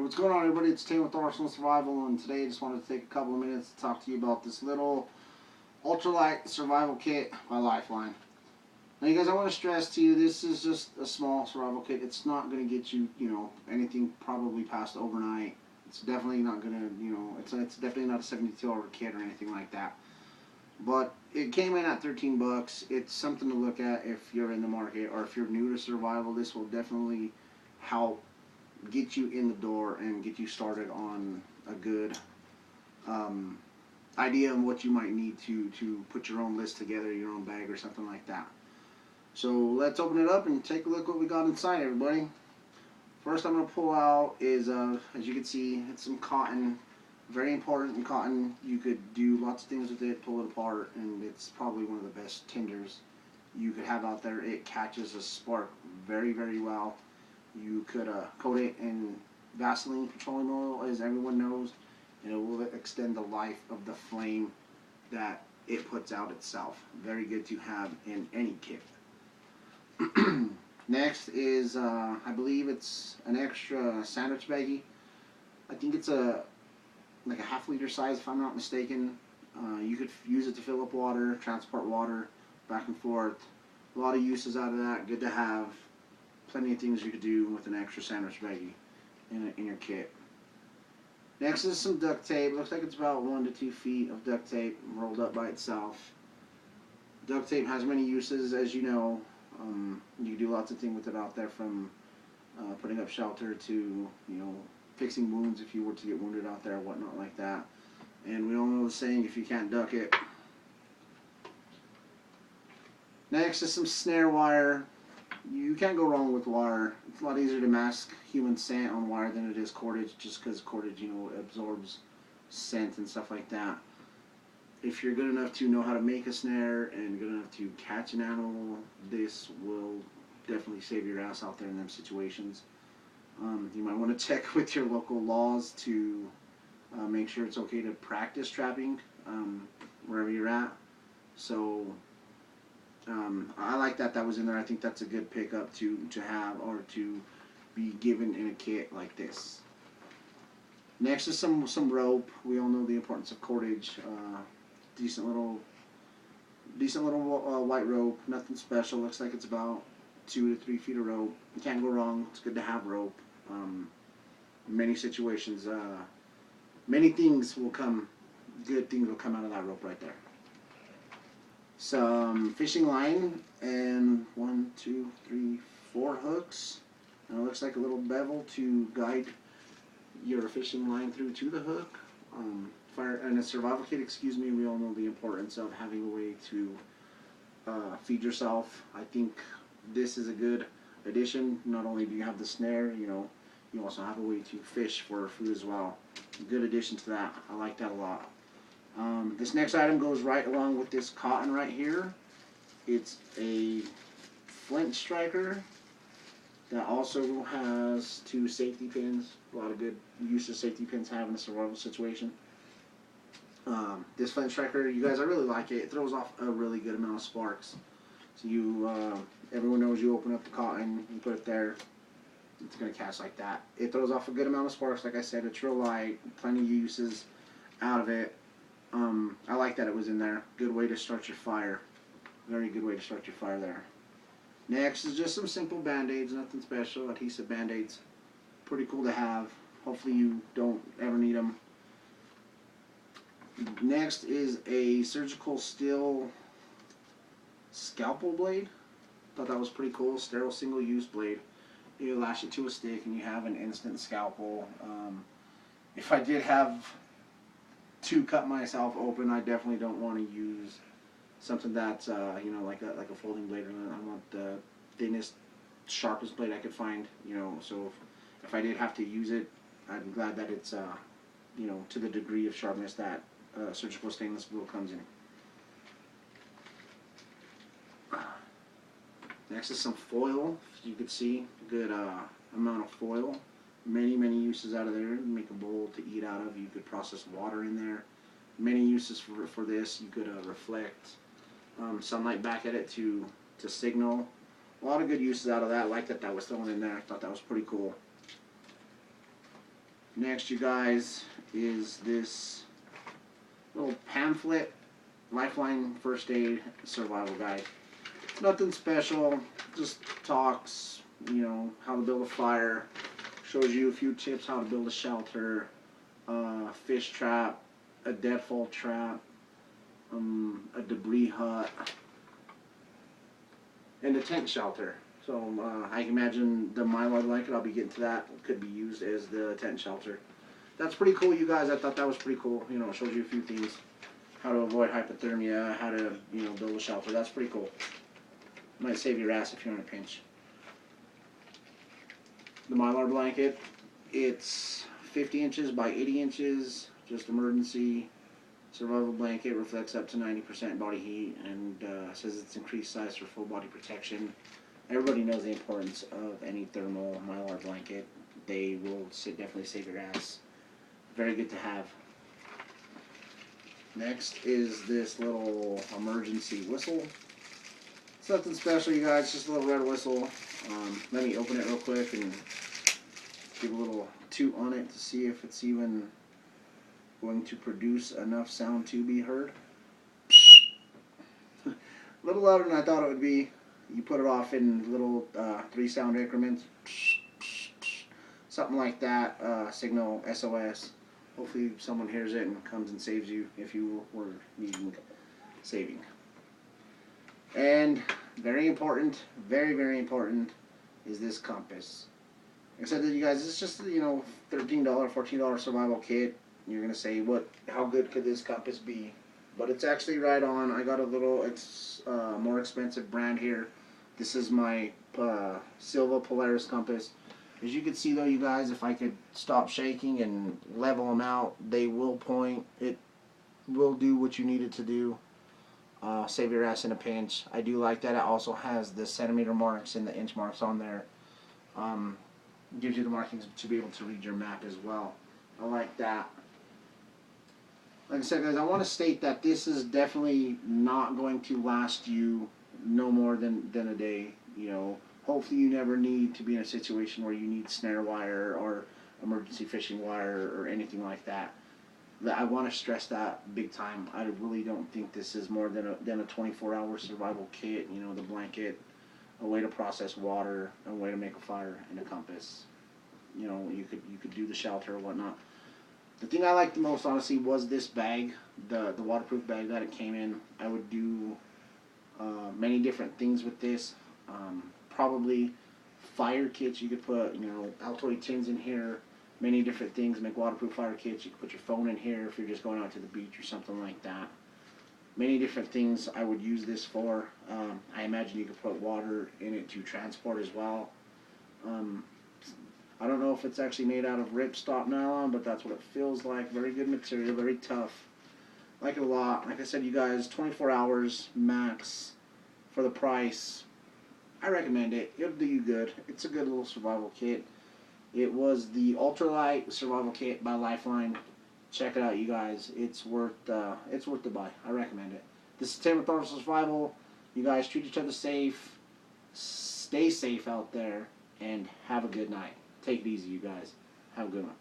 What's going on, everybody? It's Tim with Arsenal Survival, and today I just wanted to take a couple of minutes to talk to you about this little ultralight survival kit by Lifeline. Now, you guys, I want to stress to you, this is just a small survival kit. It's not going to get you, anything probably past overnight. It's definitely not going to, it's definitely not a 72-hour kit or anything like that. But it came in at 13 bucks. It's something to look at if you're in the market or if you're new to survival. This will definitely help get you in the door and get you started on a good idea of what you might need to put your own list together, your own bag or something like that. So let's open it up and take a look what we got inside, everybody. First I'm going to pull out is, as you can see, it's some cotton. Very important in cotton. You could do lots of things with it, pull it apart, and it's probably one of the best tinders you could have out there. It catches a spark very, very well. You could coat it in Vaseline petroleum oil, as everyone knows, and it will extend the life of the flame that it puts out itself. Very good to have in any kit. Next is, I believe it's an extra sandwich baggie. I think it's like a half-liter size, if I'm not mistaken. You could use it to fill up water, transport water back and forth. A lot of uses out of that. Good to have. Plenty of things you could do with an extra sandwich baggie in your kit. Next is some duct tape. Looks like it's about 1 to 2 feet of duct tape rolled up by itself. Duct tape has many uses, as you know. You can do lots of things with it out there, from putting up shelter to, fixing wounds if you were to get wounded out there, whatnot like that. And we all know the saying, if you can't duck it. Next is some snare wire. You can't go wrong with wire. It's a lot easier to mask human scent on wire than it is cordage, just because cordage, absorbs scent and stuff like that. If you're good enough to know how to make a snare and good enough to catch an animal, this will definitely save your ass out there in them situations. You might want to check with your local laws to make sure it's okay to practice trapping wherever you're at. So I like that was in there. I think that's a good pickup to have or to be given in a kit like this. Next is some rope. We all know the importance of cordage. Decent little white rope. Nothing special. Looks like it's about 2 to 3 feet of rope. You can't go wrong. It's good to have rope. Many situations, many things will come. Good things will come out of that rope right there. Some fishing line and 1, 2, 3, 4 hooks. And it looks like a little bevel to guide your fishing line through to the hook. And a survival kit, we all know the importance of having a way to feed yourself. I think this is a good addition. Not only do you have the snare, you also have a way to fish for food as well. Good addition to that. I like that a lot. This next item goes right along with this cotton right here. It's a flint striker that also has 2 safety pins. A lot of good uses safety pins have in a survival situation. This flint striker, you guys, I really like it. It throws off a really good amount of sparks. So everyone knows you open up the cotton, you put it there, it's going to catch like that. It throws off a good amount of sparks. Like I said, it's real light, plenty of uses out of it. I like that it was in there. Good way to start your fire. Very good way to start your fire there. Next is just some simple band-aids, nothing special. Adhesive band-aids. Pretty cool to have. Hopefully you don't ever need them. Next is a surgical steel scalpel blade. Thought that was pretty cool. Sterile single-use blade. You lash it to a stick and you have an instant scalpel. If I did have to cut myself open, I definitely don't want to use something that's like a folding blade. I want the thinnest, sharpest blade I could find. So if I did have to use it, I'm glad that it's to the degree of sharpness that surgical stainless steel comes in. Next is some foil. You could see good amount of foil. Many uses out of there. Make a bowl to eat out of. You could process water in there. Many uses for this. You could reflect sunlight back at it to signal. A lot of good uses out of that. I like that was thrown in there. I thought that was pretty cool. Next, you guys, is this little pamphlet, Lifeline First Aid Survival Guide. Nothing special, just talks, how to build a fire, shows you a few tips how to build a shelter, fish trap, a deadfall trap, a debris hut, and a tent shelter. So I can imagine the mylar blanket, I'll be getting to that, could be used as the tent shelter. That's pretty cool, you guys. I thought that was pretty cool. It shows you a few things. How to avoid hypothermia, how to, build a shelter. That's pretty cool. Might save your ass if you're in a pinch. The mylar blanket, it's 50 inches by 80 inches, just emergency survival blanket, reflects up to 90% body heat, and says it's increased size for full body protection. Everybody knows the importance of any thermal mylar blanket. They will definitely save your ass. Very good to have. Next is this little emergency whistle. It's nothing special, you guys, just a little red whistle. Let me open it real quick and give a little toot on it to see if it's even going to produce enough sound to be heard. A little louder than I thought it would be. You put it off in little 3 sound increments. Something like that. Signal SOS. Hopefully someone hears it and comes and saves you if you were needing saving. And very important, very, very important, is this compass. Like I said to you guys, it's just $13, $14 survival kit. You're gonna say, how good could this compass be? But it's actually right on. I got a little more expensive brand here. This is my Silva Polaris compass. As you can see though, you guys, if I could stop shaking and level them out, they will point. It will do what you need it to do. Save your ass in a pinch. I do like that. It also has the centimeter marks and the inch marks on there. Gives you the markings to be able to read your map as well. I like that. Like I said, guys, I want to state that this is definitely not going to last you no more than a day. Hopefully you never need to be in a situation where you need snare wire or emergency fishing wire or anything like that. I want to stress that big time. I really don't think this is more than a 24-hour survival kit. The blanket, a way to process water, a way to make a fire, and a compass. You could do the shelter or whatnot. The thing I liked the most, honestly, was this bag, the waterproof bag that it came in. I would do many different things with this. Probably fire kits. You could put, Altoid tins in here. Many different things. Make waterproof fire kits. You could put your phone in here if you're just going out to the beach or something like that. Many different things I would use this for. I imagine you could put water in it to transport as well. I don't know if it's actually made out of ripstop nylon, but that's what it feels like. Very good material, very tough. Like it a lot. Like I said, you guys, 24 hours max for the price. I recommend it. It'll do you good. It's a good little survival kit. It was the ultralight survival kit by Lifeline. Check it out, you guys. It's worth the buy. I recommend it. This is Tim with Arsenal Survival. You guys treat each other safe. Stay safe out there, and have a good night. Take it easy, you guys. Have a good one.